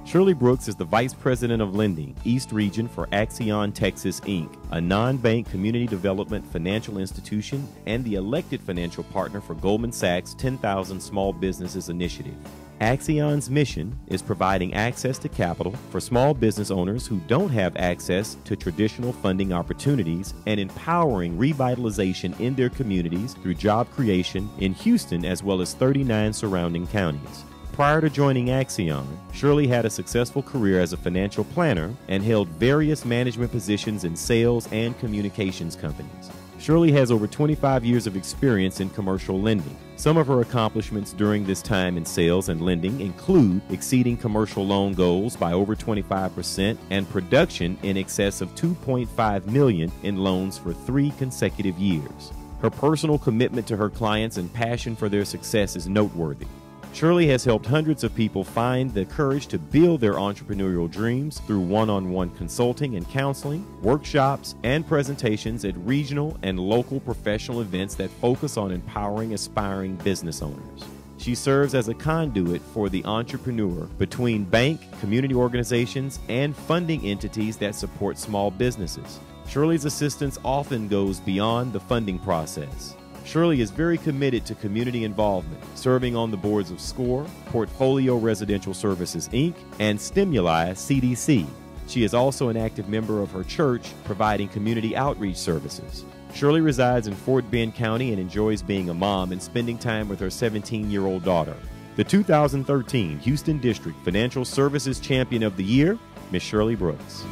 Shirley Brooks is the Vice President of Lending, East Region for Axion Texas, Inc., a non-bank community development financial institution and the elected financial partner for Goldman Sachs' 10,000 Small Businesses Initiative. Axion's mission is providing access to capital for small business owners who don't have access to traditional funding opportunities and empowering revitalization in their communities through job creation in Houston as well as 39 surrounding counties. Prior to joining Axion, Shirley had a successful career as a financial planner and held various management positions in sales and communications companies. Shirley has over 25 years of experience in commercial lending. Some of her accomplishments during this time in sales and lending include exceeding commercial loan goals by over 25% and production in excess of $2.5 million in loans for 3 consecutive years. Her personal commitment to her clients and passion for their success is noteworthy. Shirley has helped hundreds of people find the courage to build their entrepreneurial dreams through one-on-one consulting and counseling, workshops, and presentations at regional and local professional events that focus on empowering aspiring business owners. She serves as a conduit for the entrepreneur between bank, community organizations, and funding entities that support small businesses. Shirley's assistance often goes beyond the funding process. Shirley is very committed to community involvement, serving on the boards of SCORE, Portfolio Residential Services, Inc., and Stimuli CDC. She is also an active member of her church, providing community outreach services. Shirley resides in Fort Bend County and enjoys being a mom and spending time with her 17-year-old daughter. The 2013 Houston District Financial Services Champion of the Year, Ms. Shirley Brooks.